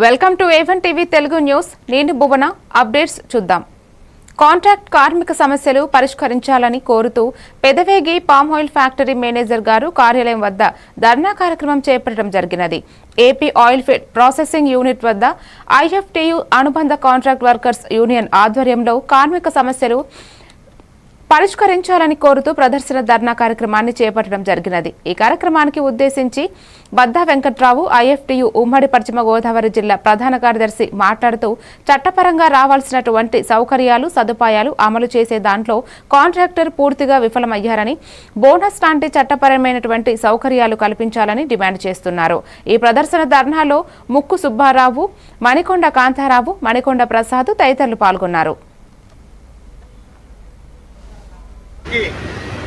Welcome to A1 TV Telugu news. నేను భువన. Updates చూద్దాం. Contract కార్మిక సమస్యలు పరిష్కరించాలని కోరుతూ Pedavegi palm oil factory manager గారు కార్యాలయం వద్ద ధర్నా కార్యక్రమం చేపట్టడం జరిగినది. AP oil feed processing unit వద్ద ఐఎఫ్టీయు అనుబంధ కాంట్రాక్ట్ వర్కర్స్ యూనియన్ ఆధ్వర్యంలో కార్మిక సమస్యలు పరిష్కరించాలని కోరుతూ ప్రదర్శన ధర్నా కార్యక్రమాన్ని చేపట్టడం జరిగినది. ఈ కార్యక్రమానికి ఉద్దేశించి బద్దా వెంకట్రావు ఐఎఫ్టీయు ఉమ్మడి పశ్చిమ గోదావరి జిల్లా ప్రధాన కార్యదర్శి మాట్లాడుతూ చట్టపరంగా రావాల్సినటువంటి సౌకర్యాలు సదుపాయాలు అమలు చేసే దాంట్లో కాంట్రాక్టర్ పూర్తిగా విఫలమయ్యారని, బోనస్ లాంటి చట్టపరమైనటువంటి సౌకర్యాలు కల్పించాలని డిమాండ్ చేస్తున్నారు. ఈ ప్రదర్శన ధర్నాలో ముక్కు సుబ్బారావు, మణికొండ కాంతారావు, మణికొండ ప్రసాద్ తదితరులు పాల్గొన్నారు.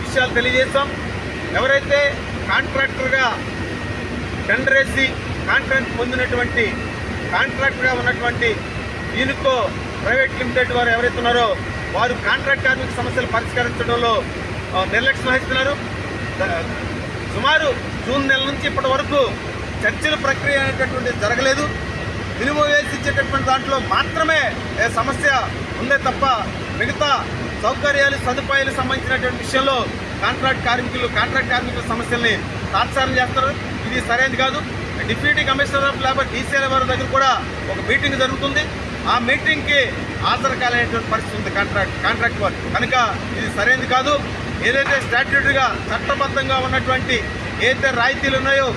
విషయాలు తెలియజేస్తాం. ఎవరైతే కాంట్రాక్టర్గా టెండర్ వేసి కాంట్రాక్ట్ పొందినటువంటి కాంట్రాక్టర్గా ఉన్నటువంటి యూనికో ప్రైవేట్ లిమిటెడ్ వారు ఎవరైతే ఉన్నారో వారు కాంట్రాక్ట్ కార్మిక సమస్యలు పరిష్కరించడంలో నిర్లక్ష్యం వహిస్తున్నారు. సుమారు జూన్ నెల నుంచి ఇప్పటి వరకు చర్చల ప్రక్రియ అనేటటువంటి జరగలేదు. మినిమం వేసి ఇచ్చేటటువంటి దాంట్లో మాత్రమే సమస్య ఉందే తప్ప మిగతా సౌకర్యాలు సదుపాయాలు సంబంధించినటువంటి విషయంలో కాంట్రాక్ట్ కార్మికుల సమస్యల్ని తాత్సారం చేస్తారు. ఇది సరైనది కాదు. Deputy commissioner of labour DCL వారి దగ్గర కూడా ఒక మీటింగ్ జరుగుతుంది. ఆ మీటింగ్కి హాజరు కాలేనటువంటి పరిస్థితి ఉంది కాంట్రాక్ట్ వారు. కనుక ఇది సరైనది కాదు. ఏదైతే స్టాట్యూటరీగా చట్టబద్ధంగా ఉన్నటువంటి ఏదైతే రాయితీలు ఉన్నాయో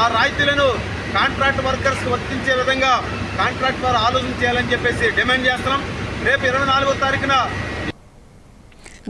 ఆ రాయితీలను కాంట్రాక్ట్ వర్కర్స్కి వర్తించే విధంగా కాంట్రాక్ట్ వారు ఆలోచన చేయాలని చెప్పేసి డిమాండ్ చేస్తున్నాం. రేపు 24వ తారీఖున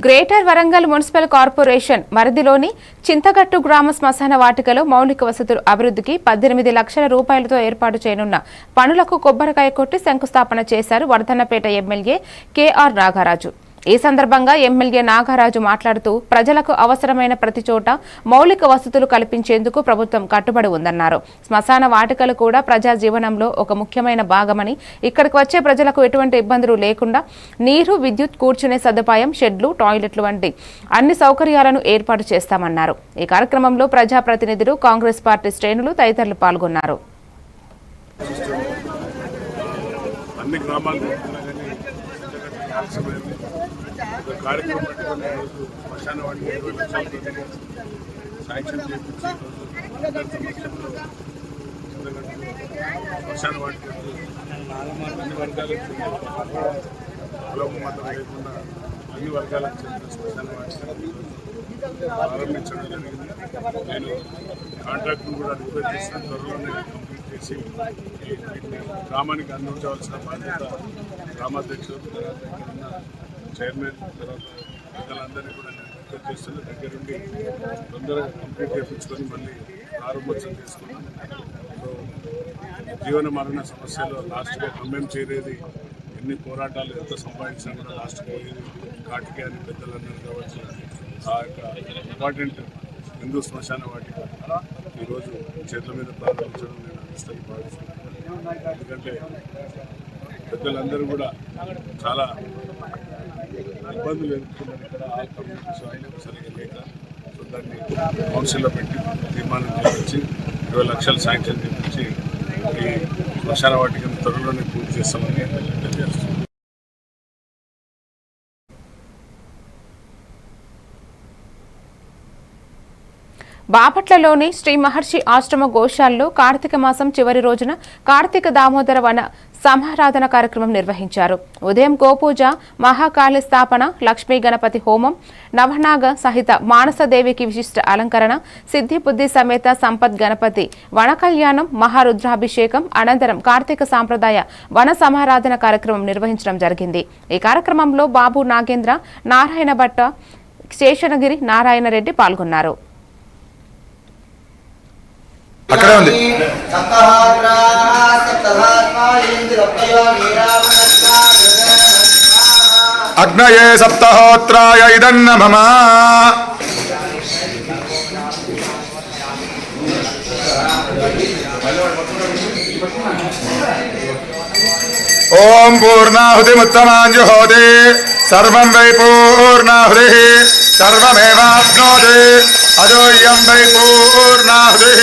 గ్రేటర్ వరంగల్ మున్సిపల్ కార్పొరేషన్ పరిధిలోని చింతగట్టు గ్రామ శ్మశాన వాటికలో మౌలిక వసతుల అభివృద్ధికి 18 లక్షల రూపాయలతో ఏర్పాటు చేయనున్న పనులకు కొబ్బరికాయ కొట్టి శంకుస్థాపన చేశారు వర్ధన్నపేట ఎమ్మెల్యే కేఆర్ నాగరాజు. ఈ సందర్భంగా ఎమ్మెల్యే నాగరాజు మాట్లాడుతూ ప్రజలకు అవసరమైన ప్రతి చోట మౌలిక వసతులు కల్పించేందుకు ప్రభుత్వం కట్టుబడి ఉందన్నారు. శ్మశాన వాటికలు కూడా ప్రజా జీవనంలో ఒక ముఖ్యమైన భాగమని, ఇక్కడికి వచ్చే ప్రజలకు ఎటువంటి ఇబ్బందులు లేకుండా నీరు, విద్యుత్, కూర్చునే సదుపాయం, షెడ్లు, టాయిలెట్లు వంటి అన్ని సౌకర్యాలను ఏర్పాటు చేస్తామన్నారు. ఈ కార్యక్రమంలో ప్రజాప్రతినిధులు, కాంగ్రెస్ పార్టీ శ్రేణులు తదితరులు పాల్గొన్నారు. కార్యక్రమం పెట్టుకునే రోజు శ్మశాన వాటికి 20 లక్షల శాంక్షన్ చేయించి శ్మశాన వాటికి అన్ని వర్గాలకు కులమతం లేకుండా అన్ని వర్గాలకు చెందిన శ్మశాన వాటికి ప్రారంభించడం జరిగింది. నేను కాంట్రాక్ట్ను కూడా రిక్వెస్ట్ చేసిన త్వరలోనే కంప్లీట్ చేసి గ్రామానికి అందించవలసిన బాధ్యత గ్రామాధ్యక్షులు, చైర్మన్, తర్వాత ప్రజలందరినీ కూడా నేను రిక్వెస్ట్ చేస్తున్న దగ్గరుండి తొందరగా కంప్లీట్ చేయించుకొని మళ్ళీ ప్రారంభోత్సవం చేసుకున్నాం. సో జీవన మరణ సమస్యలు లాస్ట్గా గమ్యం చేరేది, ఎన్ని పోరాటాలు ఎంత సంపాదించినా కూడా లాస్ట్ పోయేది కాటికే అని పెద్దలందరూ కావచ్చు. ఆ యొక్క ఇంపార్టెంట్ హిందూ శ్మశాన వాటిక ఈరోజు చేతుల మీద ప్రారంభించడం నేను అనిష్టంగా భావిస్తున్నాను. ఎందుకంటే పెద్దలందరూ కూడా చాలా ఇబ్బందులు ఎదుర్కొన్నారు. ఇక్కడ ఆల్ కమ్యూనిటీస్ ఆయన సరిగ్గా లేక సో దాన్ని కౌన్సిల్లో పెట్టి తీర్మానం చేయించి 20 లక్షలు శాంక్షన్ చేయించి ఈ శ్మశాన వాటికను త్వరలోనే పూర్తి చేస్తామని తెలియజేస్తున్నాను. బాపట్లలోని శ్రీ మహర్షి ఆశ్రమ గోశాలలో కార్తీక మాసం చివరి రోజున కార్తీక దామోదర వన సమారాధన కార్యక్రమం నిర్వహించారు. ఉదయం గోపూజ, మహాకాళి స్థాపన, లక్ష్మీ గణపతి హోమం, నవనాగ సహిత మానసదేవికి విశిష్ట అలంకరణ, సిద్ధి బుద్ధి సమేత సంపత్ గణపతి వన కళ్యాణం, మహారుద్రాభిషేకం అనంతరం కార్తీక సాంప్రదాయ వన సమారాధన కార్యక్రమం నిర్వహించడం జరిగింది. ఈ కార్యక్రమంలో బాబు నాగేంద్ర, నారాయణ భట్ట, శేషనగిరి నారాయణ రెడ్డి పాల్గొన్నారు. అక్కడే ఉంది. అగ్నయే సప్తహోత్రాయ ఇదన్నమమ. ఓం పూర్ణాహుతిముత్తమాంజుహోతి సర్వం వై పూర్ణాహుతి సర్వమేవాప్నోతి అదోయం వై పూర్ణాహుతి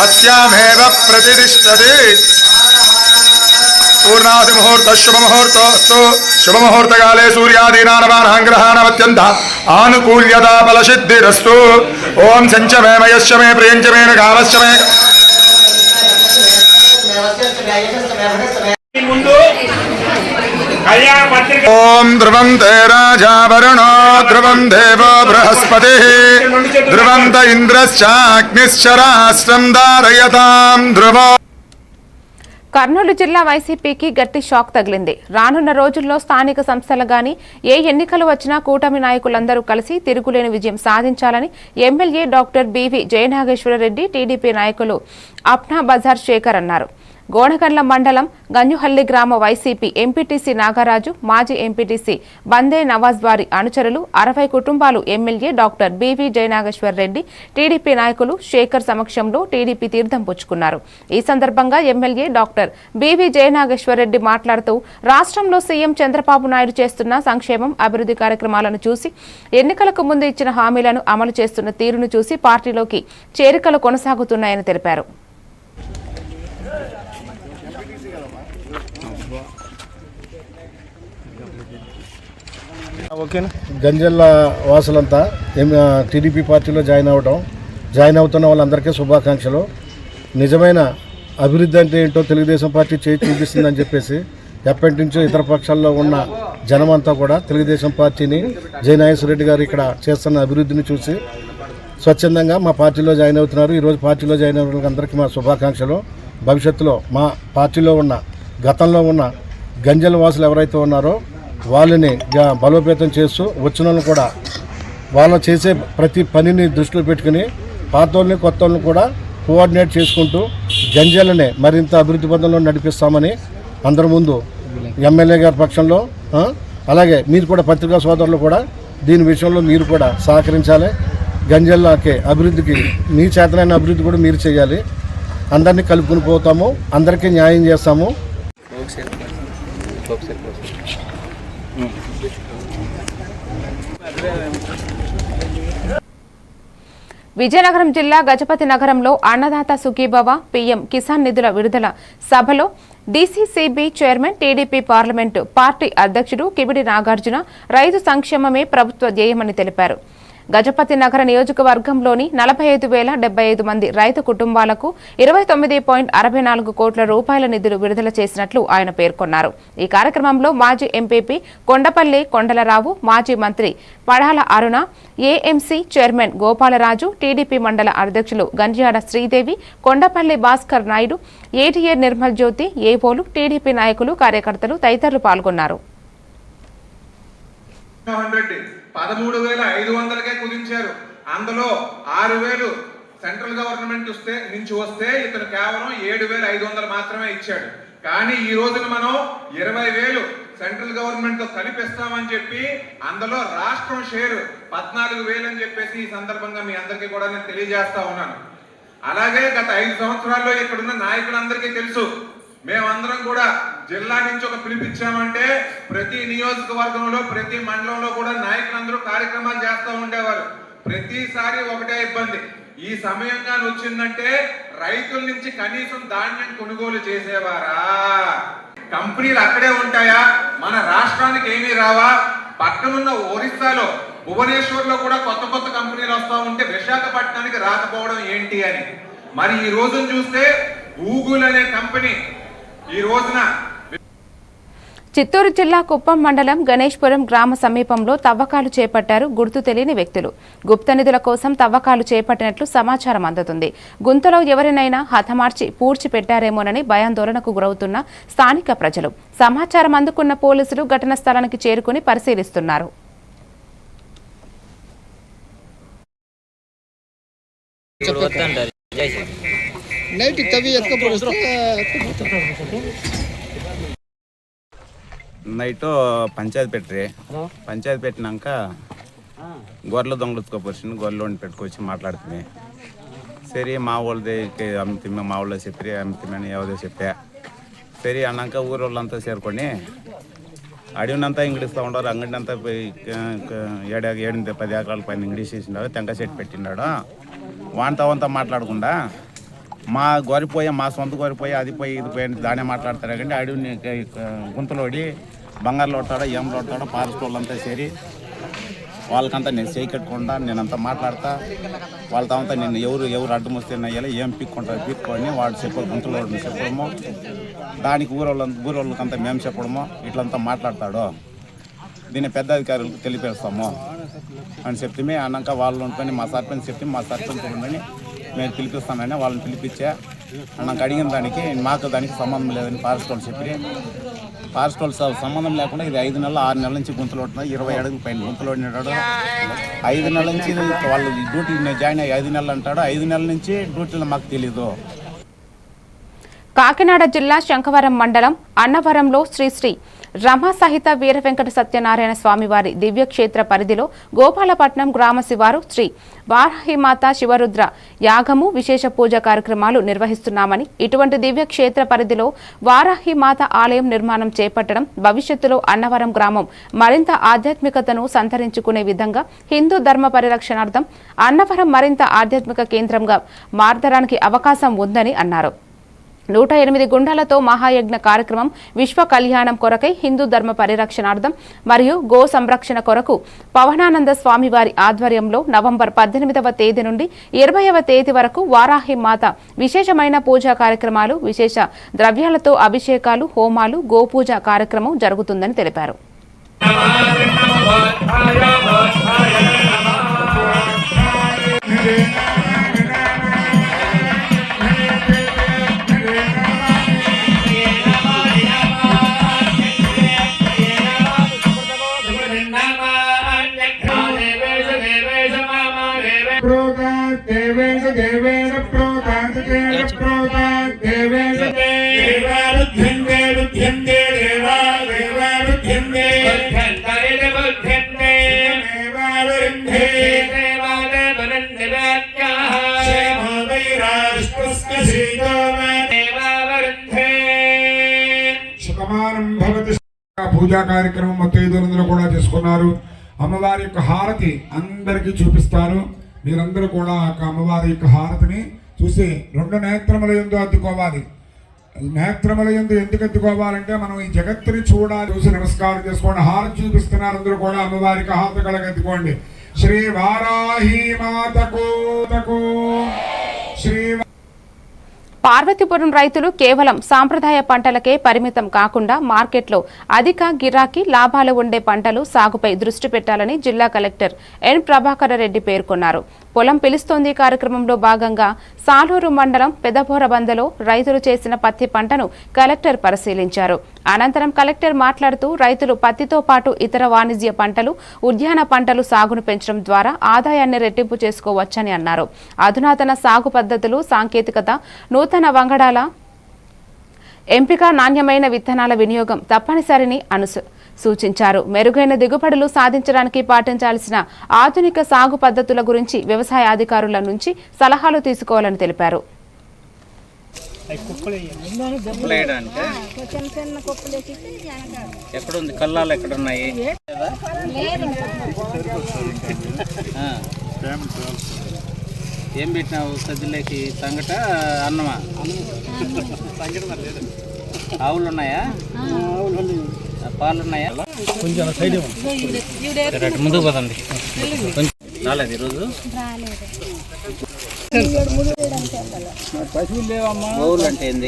అస్యామేవ ప్రతిష్ఠతి. పూర్ణాది ముహూర్త శుభముహూర్తోస్తు శుభముహూర్తకాలే సూర్యాదీనానవానాం గ్రహాణమత్యంత ఆనుకూల్యతా ఫలసిద్ధిరస్తు. ఓం సంచ మే మయశ్చ మే ప్రియంచ మే కామశ్చ మే. ఓం ధ్రువం తే రాజా వరుణో ధ్రువం దేవో బృహస్పతి ధ్రువం త ఇంద్రశ్చాగ్నిశ్చ రాష్ట్రం ధారయతాం ధ్రువో. కర్నూలు జిల్లా వైసీపీకి గట్టి షాక్ తగిలింది. రానున్న రోజుల్లో స్థానిక సంస్థలు గాని ఏ ఎన్నికలు వచ్చినా కూటమి నాయకులందరూ కలిసి తిరుగులేని విజయం సాధించాలని MLA doctor B V Jayanageswara Reddy, TDP నాయకులు అప్నా బజార్ శేఖర్ అన్నారు. గోనగండ్ల మండలం గంజుహల్లి గ్రామ వైసీపీ ఎంపీటీసీ నాగరాజు, మాజీ ఎంపీటీసీ బందే నవాజ్ వారి అనుచరులు 60 కుటుంబాలు MLA doctor B V Jayanageswara Reddy, TDP నాయకులు శేఖర్ సమక్షంలో టీడీపీ తీర్థం పుచ్చుకున్నారు. ఈ సందర్భంగా ఎమ్మెల్యే డాక్టర్ బివి జయనాగేశ్వరరెడ్డి మాట్లాడుతూ రాష్ట్రంలో సీఎం చంద్రబాబు నాయుడు చేస్తున్న సంక్షేమం, అభివృద్ధి కార్యక్రమాలను చూసి, ఎన్నికలకు ముందు ఇచ్చిన హామీలను అమలు చేస్తున్న తీరును చూసి పార్టీలోకి చేరికలు కొనసాగుతున్నాయని తెలిపారు. గంజల్ల వాసులంతా టీడీపీ పార్టీలో జాయిన్ అవుతున్న వాళ్ళందరికీ శుభాకాంక్షలు. నిజమైన అభివృద్ధి అంటే ఏంటో తెలుగుదేశం పార్టీ చేసి చూపిస్తుందని చెప్పేసి ఎప్పటి నుంచో ఇతర పక్షాల్లో ఉన్న జనమంతా కూడా తెలుగుదేశం పార్టీని, జయనాగేశ్వరరెడ్డి గారు ఇక్కడ చేస్తున్న అభివృద్ధిని చూసి స్వచ్ఛందంగా మా పార్టీలో జాయిన్ అవుతున్నారు. ఈరోజు పార్టీలో జాయిన్ అయిన వాళ్ళందరికీ మా శుభాకాంక్షలు. భవిష్యత్తులో మా పార్టీలో ఉన్న, గతంలో ఉన్న గంజల వాసులు ఎవరైతే ఉన్నారో వాళ్ళని బలోపేతం చేస్తూ వచ్చిన వాళ్ళని కూడా వాళ్ళు చేసే ప్రతి పనిని దృష్టిలో పెట్టుకుని పాత వాళ్ళని, కొత్త వాళ్ళని కూడా కోఆర్డినేట్ చేసుకుంటూ గంజాలనే మరింత అభివృద్ధి పథంలో నడిపిస్తామని అందరి ముందు ఎమ్మెల్యే గారి పక్షంలో, అలాగే మీరు కూడా పత్రికా సోదరులు కూడా దీని విషయంలో మీరు కూడా సహకరించాలి. గంజాలకి అభివృద్ధికి మీ చేతనైన అభివృద్ధి కూడా మీరు చేయాలి. అందరినీ కలుపుకుని పోతాము, అందరికీ న్యాయం చేస్తాము. విజయనగరం జిల్లా గజపతి నగరంలో అన్నదాత సుఖీభవ పీఎం కిసాన్ నిధుల విడుదల సభలో DCCB chairman, TDP parliament party అధ్యక్షుడు కిబిడి నాగార్జున రైతు సంక్షేమమే ప్రభుత్వ ధ్యేయమని తెలిపారు. గజపతి నగర నియోజకవర్గంలోని 45,075 మంది రైతు కుటుంబాలకు 29.64 కోట్ల రూపాయల నిధులు విడుదల చేసినట్లు ఆయన పేర్కొన్నారు. ఈ కార్యక్రమంలో మాజీ ఎంపీపీ కొండపల్లి కొండలరావు, మాజీ మంత్రి పడాల అరుణ, ఏఎంసీ చైర్మన్ గోపాలరాజు, టీడీపీ మండల అధ్యక్షులు గంజ్యాడ శ్రీదేవి, కొండపల్లి భాస్కర్ నాయుడు, ఏటీఏ నిర్మల్ జ్యోతి, ఏవోలు, టీడీపీ నాయకులు, కార్యకర్తలు తదితరులు పాల్గొన్నారు. 13,500కే కుదించారు. అందులో 6,000 సెంట్రల్ గవర్నమెంట్ నుంచి వస్తే ఇతను కేవలం 7,500 మాత్రమే ఇచ్చాడు. కానీ ఈ రోజున మనం 20,000 సెంట్రల్ గవర్నమెంట్ తో కలిపిస్తామని చెప్పి అందులో రాష్ట్రం షేర్ 14,000 అని చెప్పేసి ఈ సందర్భంగా మీ అందరికీ కూడా నేను తెలియజేస్తా ఉన్నాను. అలాగే గత 5 సంవత్సరాల్లో ఇక్కడున్న నాయకులందరికీ తెలుసు, మేమందరం కూడా జిల్లా నుంచి ఒక పిలిపించామంటే ప్రతి నియోజకవర్గంలో, ప్రతి మండలంలో కూడా నాయకులందరూ కార్యక్రమాలు చేస్తూ ఉండేవారు. ప్రతిసారి ఒకటే ఇబ్బంది, ఈ సమయంగా వచ్చిందంటే రైతుల నుంచి కనీసం ధాన్యం కొనుగోలు చేసేవారా? కంపెనీలు అక్కడే ఉంటాయా? మన రాష్ట్రానికి ఏమీ రావా? పక్కనున్న ఒరిస్సాలో భువనేశ్వర్ లో కూడా కొత్త కొత్త కంపెనీలు వస్తూ ఉంటే విశాఖపట్నానికి రాకపోవడం ఏంటి అని. మరి ఈ రోజును చూస్తే గూగుల్ అనే కంపెనీ ఈ రోజున చిత్తూరు జిల్లా కుప్పం మండలం గణేష్పురం గ్రామ సమీపంలో తవ్వకాలు చేపట్టారు గుర్తు తెలియని వ్యక్తులు. గుప్త నిధుల కోసం తవ్వకాలు చేపట్టినట్లు సమాచారం అందుతుంది. గుంతలో ఎవరినైనా హతమార్చి పూడ్చిపెట్టారేమోనని భయాందోళనకు గురవుతున్న స్థానిక ప్రజలు. సమాచారం అందుకున్న పోలీసులు ఘటనా స్థలానికి చేరుకుని పరిశీలిస్తున్నారు. నైట్ పంచాయతీ పెట్టినాక గొర్రెలు దొంగలుచ్చుకోపోతుంది. గొర్రెలు పెట్టుకొచ్చి మాట్లాడుతుంది. సరే మా వాళ్ళది అమ్మితిమ్మ, మా వాళ్ళు చెప్పి అమ్మితిమ్మని ఎవరో చెప్పా. సరే అన్నాక ఊరు వాళ్ళంతా చేరుకొని అడవినంతా ఇంగ్లీష్తో ఉండరు. అంగడినంతా 7-10 ఎకరాల పైన ఇంగ్లీష్ చేసినాడు. తెంక చెట్టు పెట్టినాడు. వాంతా మాట్లాడకుండా మా గొరిపోయా మా సొంత గొరిపోయా అది పోయి ఇది పోయి దానే మాట్లాడతారు కానీ అడవిని గుంతలోడి బంగారులో ఉంటాడో ఏం ఉంటాడో ఫారెస్ట్ వాళ్ళంతా చేరి వాళ్ళకంతా నేను చేయకట్టకుండా నేనంతా మాట్లాడతా వాళ్ళతో అంతా నేను ఎవరు అడ్డం వస్తే అయ్యాలి ఏం పీక్కొని వాడు చెప్పాలి గుంతలో చెప్పడము దానికి ఊరోళ్ళకంతా మేము చెప్పడము ఇట్లంతా మాట్లాడతాడు దీన్ని పెద్ద అధికారులకు తెలియపేస్తాము అని చెప్తే అన్నాక వాళ్ళు ఉంటుంది మా సర్పంచ్ చెప్తే మా సర్పంచ్ ఉండని మేము పిలిపిస్తామని వాళ్ళని పిలిపించా నాకు అడిగిన దానికి మాకు దానికి సంబంధం లేదని ఫారెస్ట్ వాళ్ళు చెప్పి ఫారెస్ట్ వాళ్ళు సంబంధం లేకుండా ఇది 5 నెలలు 6 నెలల నుంచి గుంతలు ఉంటున్నాయి 20 అడుగుల పైన గుంతలు ఉండినాడు 5 నెలల నుంచి వాళ్ళు డ్యూటీ జాయిన్ అయ్యి 5 నెలలు అంటాడు 5 నెలల నుంచి డ్యూటీలో మాకు తెలీదు. కాకినాడ జిల్లా శంఖవరం మండలం అన్నవరంలో శ్రీ రమ సహిత వీర వెంకట సత్యనారాయణ స్వామివారి దివ్యక్షేత్ర పరిధిలో గోపాలపట్నం గ్రామ శివారు శ్రీ వారాహిమాత శివరుద్ర యాగము విశేష పూజా కార్యక్రమాలు నిర్వహిస్తున్నామని ఇటువంటి దివ్యక్షేత్ర పరిధిలో వారాహిమాత ఆలయం నిర్మాణం చేపట్టడం భవిష్యత్తులో అన్నవరం గ్రామం మరింత ఆధ్యాత్మికతను సంతరించుకునే విధంగా హిందూ ధర్మ పరిరక్షణార్థం అన్నవరం మరింత ఆధ్యాత్మిక కేంద్రంగా మారడానికి అవకాశం ఉందని అన్నారు. 108 గుండాలతో మహాయజ్ఞ కార్యక్రమం విశ్వ కళ్యాణం కొరకై హిందూ ధర్మ పరిరక్షణార్థం మరియు గో సంరక్షణ కొరకు పవనానంద స్వామివారి ఆధ్వర్యంలో నవంబర్ 18వ తేదీ నుండి 20వ తేదీ వరకు వారాహి మాత విశేషమైన పూజా కార్యక్రమాలు విశేష ద్రవ్యాలతో అభిషేకాలు హోమాలు గోపూజ కార్యక్రమం జరుగుతుందని తెలిపారు. పూజా కార్యక్రమం మొత్తం 500 కూడా చేసుకున్నారు. అమ్మవారి యొక్క హారతి అందరికీ చూపిస్తారు. మీరందరూ కూడా అమ్మవారి యొక్క హారతిని చూసి 2 నేత్రముల యందు అద్దుకోవాలి. నేత్రముల యందు ఎందుకు అద్దుకోవాలంటే మనం ఈ జగత్తుని చూడాలి. చూసి నమస్కారం చేసుకోండి. హారతి చూపిస్తున్నారు అందరూ కూడా అమ్మవారికి హారతి కలగెత్తుకోండి. శ్రీ వారాహి మాతకు శ్రీ పార్వతీపురం రైతులు కేవలం సాంప్రదాయ పంటలకే పరిమితం కాకుండా మార్కెట్లో అధిక గిరాకీ లాభాలు ఉండే పంటలు సాగుపై దృష్టి పెట్టాలని జిల్లా కలెక్టర్ ఎన్ ప్రభాకర్ రెడ్డి పేర్కొన్నారు. పొలం పిలుస్తోంది కార్యక్రమంలో భాగంగా సాలూరు మండలం పెదబోరబందలో రైతులు చేసిన పత్తి పంటను కలెక్టర్ పరిశీలించారు. అనంతరం కలెక్టర్ మాట్లాడుతూ రైతులు పత్తితో పాటు ఇతర వాణిజ్య పంటలు ఉద్యాన పంటలు సాగును పెంచడం ద్వారా ఆదాయాన్ని రెట్టింపు చేసుకోవచ్చని అన్నారు. అధునాతన సాగు పద్ధతులు సాంకేతికత నూతన వంగడాల ఎంపిక నాణ్యమైన విత్తనాల వినియోగం తప్పనిసరిని సూచించారు. మెరుగైన దిగుబడులు సాధించడానికి పాటించాల్సిన ఆధునిక సాగు పద్ధతుల గురించి వ్యవసాయ అధికారుల నుంచి సలహాలు తీసుకోవాలని తెలిపారు. ఎక్కడుంది కల్లాలు ఎక్కడున్నాయి? ఏం పెట్టినావు సద్దులేకి? సంగట అన్నమా? ఆవులు ఉన్నాయా? పాలు ఉన్నాయా? ముందుకు పదండి. రాలేదు ఈరోజు? గోవులు అంటే ఏంది?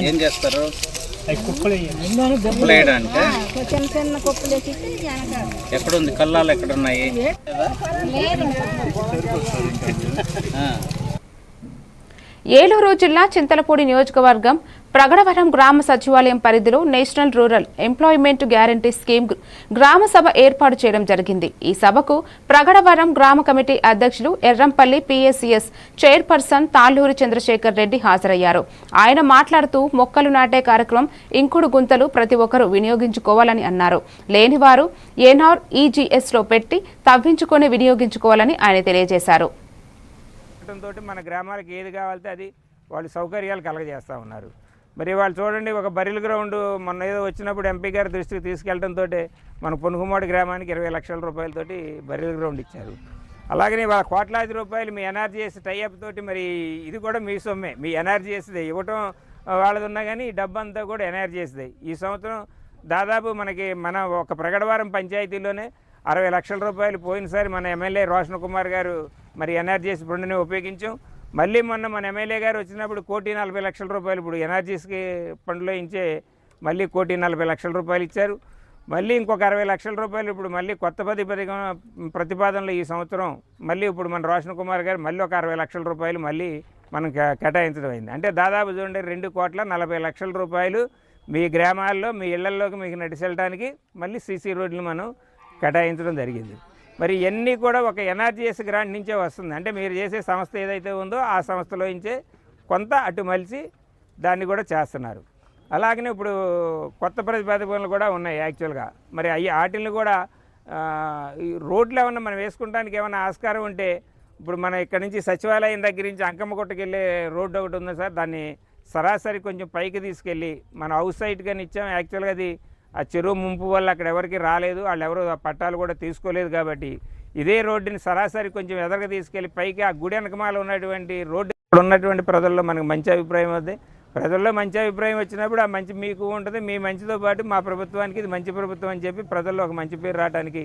ఏం చేస్తారు? కుప్పలేయడానికి. ఎక్కడుంది కల్లాలు ఎక్కడున్నాయి? ఏలూరు జిల్లా చింతలపూడి నియోజకవర్గం ప్రగడవరం గ్రామ సచివాలయం పరిధిలో national rural employment guarantee scheme గ్రామ సభ ఏర్పాటు చేయడం జరిగింది. ఈ సభకు ప్రగడవరం గ్రామ కమిటీ అధ్యక్షులు ఎర్రంపల్లి పిఎస్సిఎస్ చైర్పర్సన్ తాళ్ళూరి చంద్రశేఖర్ రెడ్డి హాజరయ్యారు. ఆయన మాట్లాడుతూ మొక్కలు నాటే కార్యక్రమం ఇంకుడు గుంతలు ప్రతి ఒక్కరూ వినియోగించుకోవాలని అన్నారు. లేనివారు NREGS లో పెట్టి తవ్వించుకొని వినియోగించుకోవాలని ఆయన తెలియజేశారు. మన గ్రామాలకు ఏది కావాలితే అది వాళ్ళు సౌకర్యాలు కలగజేస్తూ ఉన్నారు. మరి వాళ్ళు చూడండి, ఒక బరిల్ గ్రౌండ్ మొన్న ఏదో వచ్చినప్పుడు ఎంపీ గారి దృష్టికి తీసుకెళ్లడంతో మన పొనుగుమాడి గ్రామానికి 20 లక్షల రూపాయలతోటి బరిల్ గ్రౌండ్ ఇచ్చారు. అలాగనే వాళ్ళ కోట్లాది రూపాయలు మీ ఎన్ఆర్జీఎస్ టైఅప్ తోటి మరి ఇది కూడా మీ సొమ్మే, మీ ఎన్ఆర్జీఎస్దే ఇవ్వటం వాళ్ళది ఉన్నా కానీ ఈ డబ్బు అంతా కూడా ఎన్ఆర్జీఎస్దే. ఈ సంవత్సరం దాదాపు మన ఒక ప్రగడవారం పంచాయతీలోనే 60 లక్షల రూపాయలు పోయినసారి మన ఎమ్మెల్యే రోషన్ కుమార్ గారు మరి ఎన్ఆర్జీఎస్ ఫండ్ని ఉపయోగించాం. మళ్ళీ మొన్న మన ఎమ్మెల్యే గారు వచ్చినప్పుడు 1,40,00,000 రూపాయలు ఇప్పుడు ఎన్ఆర్జీఎస్కి ఫండ్లో ఇచ్చే మళ్ళీ 1,40,00,000 రూపాయలు ఇచ్చారు. మళ్ళీ ఇంకొక 60 లక్షల రూపాయలు ఇప్పుడు మళ్ళీ కొత్త ప్రతిపాదనలో ఈ సంవత్సరం మళ్ళీ ఇప్పుడు మన రోషన్ కుమార్ గారు మళ్ళీ ఒక 60 లక్షల రూపాయలు మళ్ళీ మనం కేటాయించడం అయింది. అంటే దాదాపు చూడండి 2,40,00,000 రూపాయలు మీ గ్రామాల్లో మీ ఇళ్లలోకి మీకు నడిచెళ్ళడానికి మళ్ళీ సీసీ రోడ్లు మనం కేటాయించడం జరిగింది. మరి ఇవన్నీ కూడా ఒక ఎన్ఆర్జీఎస్ గ్రాంట్ నుంచే వస్తుంది. అంటే మీరు చేసే సంస్థ ఏదైతే ఉందో ఆ సంస్థలో నుంచే కొంత అటు మలిచి దాన్ని కూడా చేస్తున్నారు. అలాగనే ఇప్పుడు కొత్త ప్రతిపాదనలు కూడా ఉన్నాయి యాక్చువల్గా. మరి వాటిని కూడా ఈ రోడ్లు ఏమన్నా మనం వేసుకుంటానికి ఏమైనా ఆస్కారం ఉంటే ఇప్పుడు మన ఇక్కడ నుంచి సచివాలయం దగ్గర నుంచి అంకమ్మకొట్టకి వెళ్ళే రోడ్డు ఒకటి ఉంది సార్, దాన్ని సరాసరి కొంచెం పైకి తీసుకెళ్ళి మన హౌస్ సైట్ కానీ ఇచ్చాం. యాక్చువల్గా అది ఆ చెరువు ముంపు వల్ల అక్కడ ఎవరికి రాలేదు, వాళ్ళు ఎవరు ఆ పట్టాలు కూడా తీసుకోలేదు. కాబట్టి ఇదే రోడ్డుని సరాసరి కొంచెం ఎదరగా తీసుకెళ్ళి పైకి ఆ గుడి వెనకమాల ఉన్నటువంటి రోడ్డు ఉన్నటువంటి ప్రజల్లో మనకు మంచి అభిప్రాయం అవుతుంది. ప్రజల్లో మంచి అభిప్రాయం వచ్చినప్పుడు ఆ మంచి మీకు ఉంటుంది, మీ మంచితో పాటు మా ప్రభుత్వానికి ఇది మంచి ప్రభుత్వం అని చెప్పి ప్రజల్లో ఒక మంచి పేరు రావడానికి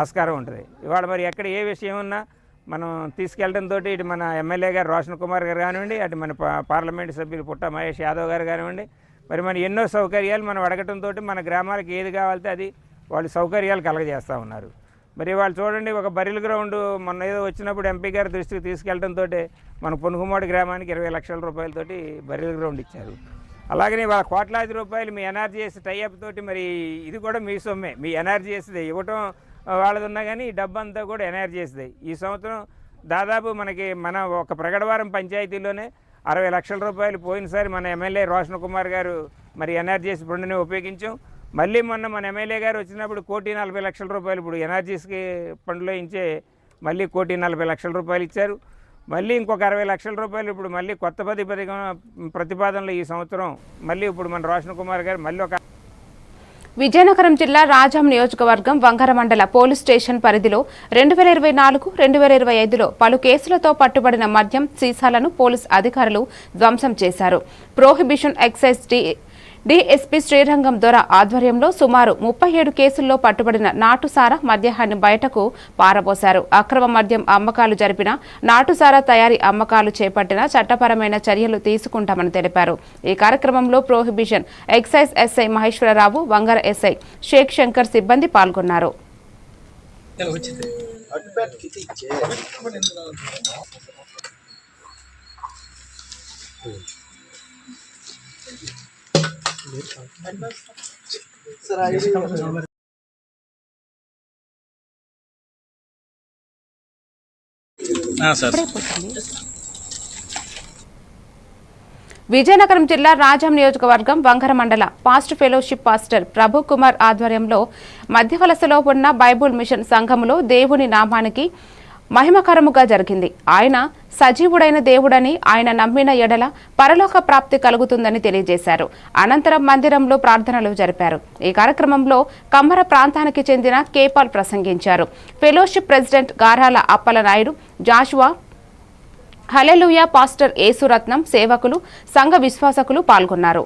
ఆస్కారం ఉంటుంది. ఇవాళ మరి ఎక్కడ ఏ విషయం ఉన్నా మనం తీసుకెళ్లడంతో ఇటు మన ఎమ్మెల్యే గారు రోషన్ కుమార్ గారు కానివ్వండి, అటు మన పార్లమెంటు సభ్యులు పుట్ట మహేష్ యాదవ్ గారు కానివ్వండి, మరి మన ఎన్నో సౌకర్యాలు మనం అడగటంతో మన గ్రామాలకు ఏది కావాలితే అది వాళ్ళు సౌకర్యాలు కలగజేస్తూ ఉన్నారు. మరి వాళ్ళు చూడండి ఒక బరిల్ గ్రౌండ్ మొన్న ఏదో వచ్చినప్పుడు ఎంపీ గారి దృష్టికి తీసుకెళ్లడంతో మన పొనుగుమోడి గ్రామానికి 20 లక్షల రూపాయలతోటి బరిల్ గ్రౌండ్ ఇచ్చారు. అలాగనే వాళ్ళ కోట్లాది రూపాయలు మీ ఎన్ఆర్జీఎస్ టైఅప్ తోటి మరి ఇది కూడా మీ సొమ్మే, మీ ఎన్ఆర్జీఎస్దే ఇవ్వటం వాళ్ళది ఉన్నా కానీ ఈ డబ్బు అంతా కూడా ఎన్ఆర్జీఎస్దే. ఈ సంవత్సరం దాదాపు మన ఒక ప్రగడవారం పంచాయతీలోనే 60 లక్షల రూపాయలు పోయినసారి మన ఎమ్మెల్యే రోషన్ కుమార్ గారు మరి ఎన్ఆర్జీఎస్ ఫండ్ని ఉపయోగించాం. మళ్ళీ మొన్న మన ఎమ్మెల్యే గారు వచ్చినప్పుడు 1,40,00,000 రూపాయలు ఇప్పుడు ఎన్ఆర్జీఎస్కి ఫండ్లో ఇచ్చే మళ్ళీ 1,40,00,000 రూపాయలు ఇచ్చారు. మళ్ళీ ఇంకొక 60 లక్షల రూపాయలు ఇప్పుడు మళ్ళీ కొత్త ప్రతిపాదనలో ఈ సంవత్సరం మళ్ళీ ఇప్పుడు మన రోషన్ కుమార్ గారు మళ్ళీ ఒక విజయనగరం జిల్లా రాజాం నియోజకవర్గం వంగర మండల పోలీస్ స్టేషన్ పరిధిలో 2024-2025లో పలు కేసులతో పట్టుబడిన మద్యం సీసాలను పోలీస్ అధికారులు ధ్వంసం చేశారు. ప్రొహిబిషన్ ఎక్సైజ్ డీఎస్పీ శ్రీరంగం దొర ఆధ్వర్యంలో సుమారు 37 కేసుల్లో పట్టుబడిన నాటుసారా మద్యాన్ని బయటకు పారబోశారు. అక్రమ మద్యం అమ్మకాలు జరిపిన నాటుసారా తయారీ అమ్మకాలు చేపట్టిన చట్టపరమైన చర్యలు తీసుకుంటామని తెలిపారు. ఈ కార్యక్రమంలో prohibition excise SI Maheswara Rao, Vangara SI Shaik Shankar సిబ్బంది పాల్గొన్నారు. విజయనగరం జిల్లా రాజాం నియోజకవర్గం వంగర మండల past fellowship pastor Prabhu Kumar ఆధ్వర్యంలో మధ్యవలసలో ఉన్న బైబుల్ మిషన్ సంఘములో దేవుని నామానికి మహిమకరముగా జరిగింది. ఆయన సజీవుడైన దేవుడని, ఆయన నమ్మిన ఎడల పరలోక ప్రాప్తి కలుగుతుందని తెలియజేశారు. అనంతరం మందిరంలో ప్రార్థనలు జరిపారు. ఈ కార్యక్రమంలో కమ్మర ప్రాంతానికి చెందిన కేపాల్ ప్రసంగించారు. ఫెలోషిప్ ప్రెసిడెంట్ గారాల అప్పల నాయుడు, జాషువా, హల్లెలూయా పాస్టర్ ఏసురత్నం, సేవకులు, సంఘ విశ్వాసకులు పాల్గొన్నారు.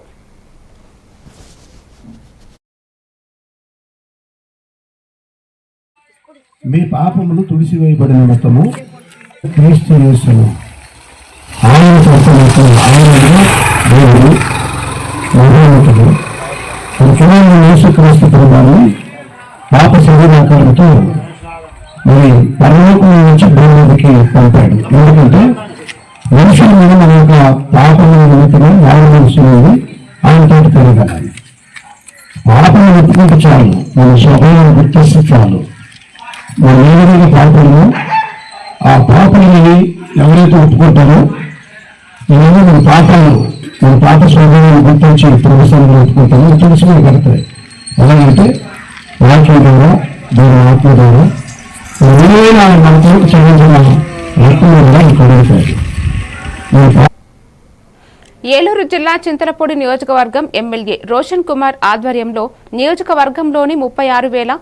మీ పాపములు తుడిసివేయబడిన నిమిత్తము క్రీస్తు యేసును ఆయన తరపునకు ఆయనను దేవుడు మహోన్నతుడు తన కుమారుడు యేసుక్రీస్తు ప్రభువుని పాప శరీరాకారంతో మరి పరలోకం నుంచి భూమికి పంపాడు. ఎందుకంటే మనుషుల మీద మన యొక్క పాపముల నిమిత్తమే మానవ మనసు అనేది ఆయనతో పెరగాలి. పాపను వెతుకుంటే చాలు, మన స్వభావాన్ని గుర్తిస్తే చాలు. మన ఏదైనా పాపలను ఆ పాపలని ఎవరైతే ఒప్పుకుంటారో ఇవన్నీ మన పాప స్వభావాన్ని గుర్తించి ప్రభుత్వంలో ఒప్పుకుంటారో తెలుసుకుని కడతాయి. ఎలాగంటే వాక్యం ద్వారా, దేవుని ఆత్మ ద్వారా ఏదైనా మనతో చెల్లించిన రక్తం ద్వారా కలుగుతాయి. ఏలూరు జిల్లా చింతలపూడి నియోజకవర్గం ఎమ్మెల్యే రోషన్ కుమార్ ఆధ్వర్యంలో నియోజకవర్గంలోని 36,000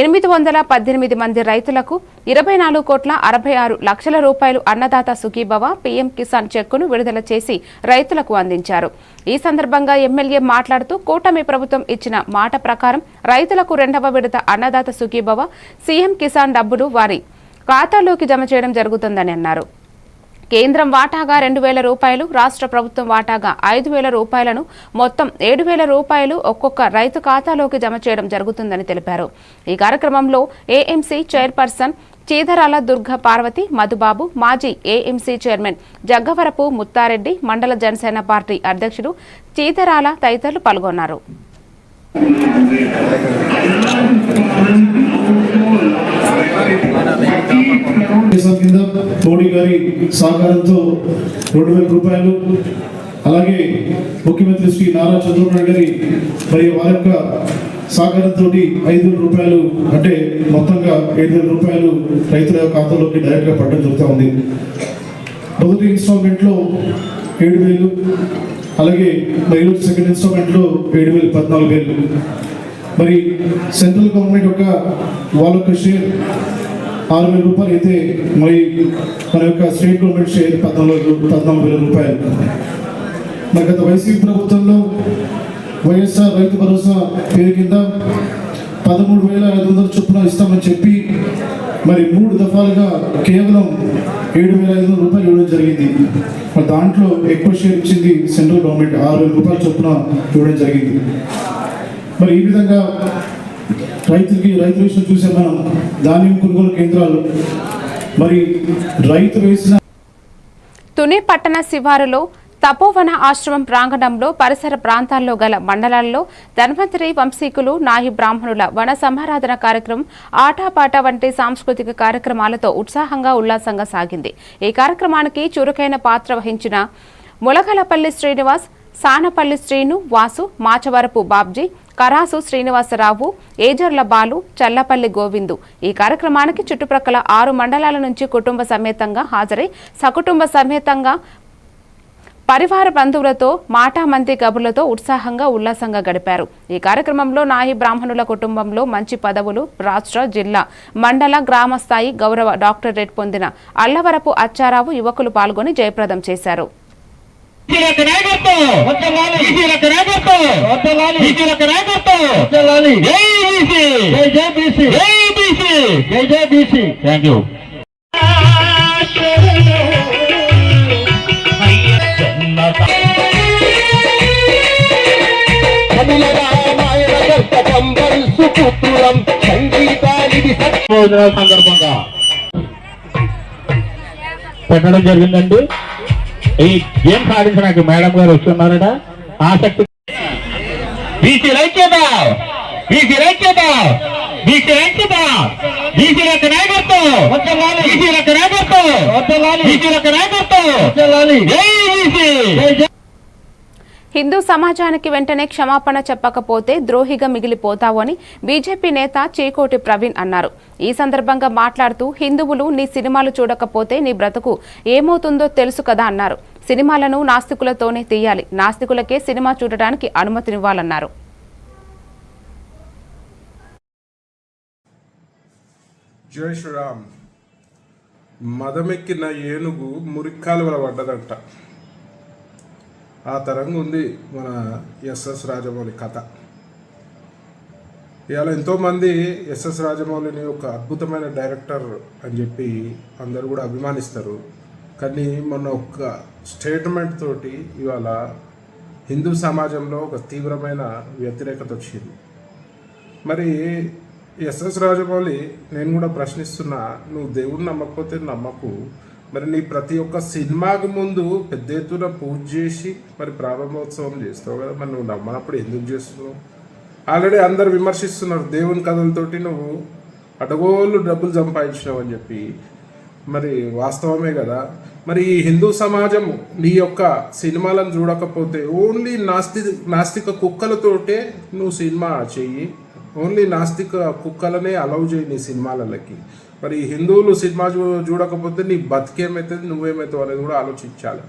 818 మంది రైతులకు 24,66,00,00,000 రూపాయలు అన్నదాత సుఖీభవ పీఎం కిసాన్ చెక్కును విడుదల చేసి రైతులకు అందించారు. ఈ సందర్భంగా ఎమ్మెల్యే మాట్లాడుతూ కూటమి ప్రభుత్వం ఇచ్చిన మాట ప్రకారం రైతులకు 2వ విడత అన్నదాత సుఖీభవ సీఎం కిసాన్ డబ్బులు వారి ఖాతాలోకి జమ చేయడం జరుగుతుందని అన్నారు. కేంద్రం వాటాగా 2,000 రూపాయలు, రాష్ట్ర ప్రభుత్వం వాటాగా 5,000 రూపాయలను మొత్తం 7,000 రూపాయలు ఒక్కొక్క రైతు ఖాతాలోకి జమ చేయడం జరుగుతుందని తెలిపారు. ఈ కార్యక్రమంలో ఏఎంసీ చైర్పర్సన్ చీదరాల దుర్గ పార్వతి, మధుబాబు, మాజీ ఏఎంసీ చైర్మన్ జగ్గవరపు ముత్తారెడ్డి, మండల జనసేన పార్టీ అధ్యక్షుడు చీదరాల తదితరులు పాల్గొన్నారు. కింద మోడీ గారి సహకారంతో 2,000 రూపాయలు, అలాగే ముఖ్యమంత్రి శ్రీ నారా చంద్రబాబు నాయుడు గారి మరియు వారి యొక్క సహకారంతో 5,000 రూపాయలు అంటే మొత్తంగా 7,000 రూపాయలు రైతుల ఖాతాలోకి డైరెక్ట్గా పడడం జరుగుతూ ఉంది. మొదటి ఇన్స్టాల్మెంట్లో 7,000, అలాగే మరి సెకండ్ ఇన్స్టాల్మెంట్లో 7,000 14,000. మరి సెంట్రల్ గవర్నమెంట్ యొక్క వాళ్ళ యొక్క షేర్ 6,000 రూపాయలు అయితే మరి మన యొక్క స్టేట్ గవర్నమెంట్ షేర్ 14,000 రూపాయలు. మరి గత వైసీపీ ప్రభుత్వంలో వైఎస్ఆర్ రైతు భరోసా పేరు కింద 13,500 చొప్పున ఇస్తామని చెప్పి మరి 3 దఫాలుగా కేవలం 7,500 రూపాయలు ఇవ్వడం జరిగింది. మరి దాంట్లో ఎక్కువ షేర్ ఇచ్చింది సెంట్రల్ గవర్నమెంట్ 6,000 రూపాయల చొప్పున ఇవ్వడం జరిగింది. మరి ఈ విధంగా రైతు విషయం చూసే మనం ధాన్యం కొనుగోలు కేంద్రాలు మరి రైతు వేసిన తుని పట్టణ శివారులో తపోవన ఆశ్రమం ప్రాంగణంలో పరిసర ప్రాంతాల్లో గల మండలాల్లో ధన్వంతరి వంశీకులు, నాయి బ్రాహ్మణుల వన సమారాధన కార్యక్రమం ఆటాపాట వంటి సాంస్కృతిక కార్యక్రమాలతో ఉల్లాసంగా సాగింది. ఈ కార్యక్రమానికి చురుకైన పాత్ర వహించిన ములగలపల్లి శ్రీనివాస్, సానపల్లి శ్రీను, వాసు, మాచవరపు బాబ్జీ, కరాసు శ్రీనివాసరావు, ఏజర్ల బాలు, చల్లపల్లి గోవిందు ఈ కార్యక్రమానికి చుట్టుప్రక్కల 6 మండలాల నుంచి కుటుంబ సమేతంగా హాజరై సకుటుంబ సమేతంగా పరివార బంధువులతో మాటామంతి కబుర్లతో ఉల్లాసంగా గడిపారు. ఈ కార్యక్రమంలో నాయి బ్రాహ్మణుల కుటుంబంలో మంచి పదవులు, రాష్ట్ర, జిల్లా, మండల, గ్రామ స్థాయి గౌరవ డాక్టరేట్ పొందిన అల్లవరపు అచ్చారావు యువకులు పాల్గొని జయప్రదం చేశారు. సందర్భంగా పెట్టడం జరిగిందండి. ఈ గేమ్ సాధించడానికి మేడం గారు వస్తున్నారట. ఆసక్తి బీసీ ఐక్యత, బీసీ ఐక్యత, బీసీ ఐక్యత, బీసీలకు నాయకత్వం, బీసీలకు నాయకత్వం, బీసీలకు నాయకత్వం. హిందూ సమాజానికి వెంటనే క్షమాపణ చెప్పకపోతే ద్రోహిగా మిగిలిపోతావు అని బీజేపీ నేత చీకోటి ప్రవీణ్ అన్నారు. ఈ సందర్భంగా మాట్లాడుతూ హిందువులు నీ సినిమాలు చూడకపోతే నీ బ్రతుకు ఏమవుతుందో తెలుసు కదా అన్నారు. సినిమాలను నాస్తికులతోనే తీయాలి, నాస్తికులకే సినిమా చూడడానికి అనుమతినివ్వాలన్నారు. జై శ్రీరామ్. మదమెక్కిన ఏనుగు మురిక్కాలువల పడ్డదంట. ఆ తరంగా ఉంది మన ఎస్ఎస్ రాజమౌళి కథ. ఇవాళ ఎంతోమంది ఎస్ఎస్ రాజమౌళిని ఒక అద్భుతమైన డైరెక్టర్ అని చెప్పి అందరూ కూడా అభిమానిస్తారు. కానీ మొన్న ఒక స్టేట్మెంట్ తోటి ఇవాళ హిందూ సమాజంలో ఒక తీవ్రమైన వ్యతిరేకత వచ్చింది. మరి ఎస్ఎస్ రాజమౌళి నేను కూడా ప్రశ్నిస్తున్నా, నువ్వు దేవుడిని నమ్మకపోతే నమ్మకు, మరి నీ ప్రతి ఒక్క సినిమాకి ముందు పెద్ద ఎత్తున పూజ చేసి మరి ప్రారంభోత్సవం చేస్తావు కదా, మరి నువ్వు నమ్మనప్పుడు ఎందుకు చేస్తున్నావు? ఆల్రెడీ అందరు విమర్శిస్తున్నారు దేవుని కథలతోటి నువ్వు అడగోళ్ళు డబ్బులు సంపాదించినావు అని చెప్పి. మరి వాస్తవమే కదా. మరి ఈ హిందూ సమాజం నీ యొక్క సినిమాలను చూడకపోతే ఓన్లీ నాస్తిక కుక్కలతోటే నువ్వు సినిమా చెయ్యి, ఓన్లీ నాస్తిక కుక్కలనే అలౌ చేయి నీ సినిమాలకి. మరి హిందువులు సినిమా చూడకపోతే నీ బతికేమవుతుంది, నువ్వేమవుతావు అనేది కూడా ఆలోచించాలి.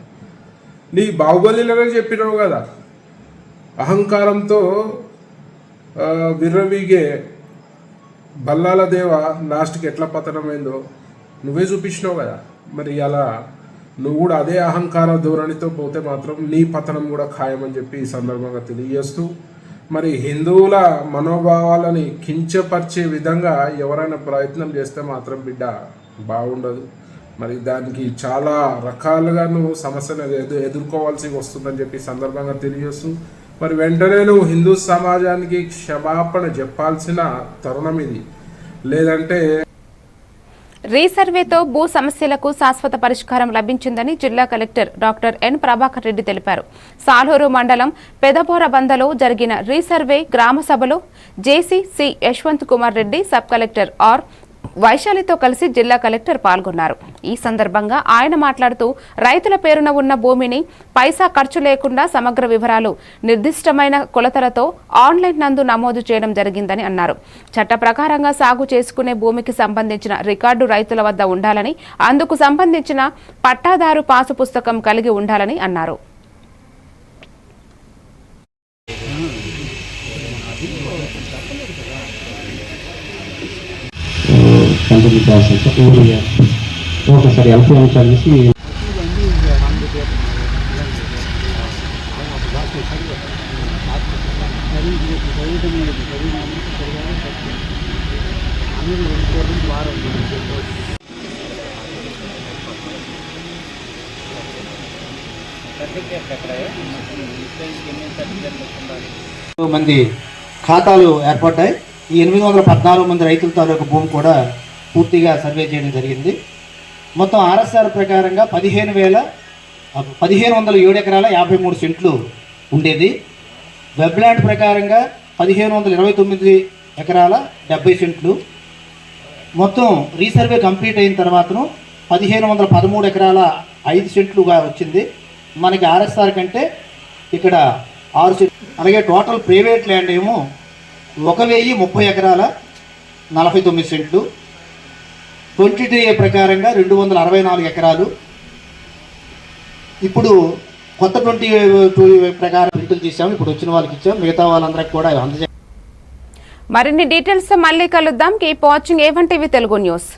నీ బాహుబలిలోనే చెప్పినావు కదా, అహంకారంతో విర్రవీగే బల్లాల దేవ లాస్ట్కి ఎట్లా పతనమైందో నువ్వే చూపించినావు కదా. మరి అలా నువ్వు కూడా అదే అహంకార ధోరణితో పోతే మాత్రం నీ పతనం కూడా ఖాయమని చెప్పి ఈ సందర్భంగా తెలియజేస్తూ, మరి హిందువుల మనోభావాలని కించపరిచే విధంగా ఎవరైనా ప్రయత్నం చేస్తే మాత్రం బిడ్డ బాగుండదు. మరి దానికి చాలా రకాలుగా నువ్వు సమస్యను ఎదుర్కోవాల్సి వస్తుందని చెప్పి సందర్భంగా తెలియజేస్తూ, మరి వెంటనే నువ్వు హిందూ సమాజానికి క్షమాపణ చెప్పాల్సిన తరుణం ఇది. లేదంటే రీసర్వేతో భూ సమస్యలకు శాశ్వత పరిష్కారం లభించిందని జిల్లా collector doctor N Prabhakar Reddy తెలిపారు. సాలూరు మండలం పెదబోరబందలో జరిగిన రీసర్వే గ్రామ సభలో JC C Yashwant Kumar Reddy, sub collector R వైశాలితో కలిసి జిల్లా కలెక్టర్ పాల్గొన్నారు. ఈ సందర్భంగా ఆయన మాట్లాడుతూ రైతుల పేరున ఉన్న భూమిని పైసా ఖర్చు లేకుండా సమగ్ర వివరాలు నిర్దిష్టమైన కొలతలతో ఆన్లైన్ నందు నమోదు చేయడం జరిగిందని అన్నారు. చట్ట ప్రకారంగా సాగు చేసుకునే భూమికి సంబంధించిన రికార్డు రైతుల వద్ద ఉండాలని, అందుకు సంబంధించిన పట్టాదారు పాసు పుస్తకం కలిగి ఉండాలని అన్నారు. కంటిన్యూ ప్రాసెస్ ఒకసారి ఎల్పిఎం కలిసి మంది ఖాతాలు ఏర్పడ్డాయి. ఈ 814 మంది రైతుల తాలూకు భూమి కూడా పూర్తిగా సర్వే చేయడం జరిగింది. మొత్తం ఆర్ఎస్ఆర్ ప్రకారంగా 1507 ఎకరాల 53 సెంట్లు ఉండేది. వెబ్ల్యాండ్ ప్రకారంగా 1529 ఎకరాల 70 సెంట్లు. మొత్తం రీసర్వే కంప్లీట్ అయిన తర్వాతను 1513 ఎకరాల 5 సెంట్లుగా వచ్చింది. మనకి ఆర్ఎస్ఆర్ కంటే ఇక్కడ 6 సెంట్లు. అలాగే టోటల్ ప్రైవేట్ ల్యాండ్ ఏమో 1030 ఎకరాల 49 సెంట్లు. 23A ప్రకారంగా 264 ఎకరాలు. ఇప్పుడు కొత్త 22 ప్రకారం ప్రింటులు తీసాము. ఇప్పుడు వచ్చిన వాళ్ళకి ఇచ్చాం, మిగతా వాళ్ళందరికీ కూడా అందజేయాలి. మరిన్ని డీటెయిల్స్ మళ్ళీ కలుద్దాం. Keep watching A1 TV Telugu news.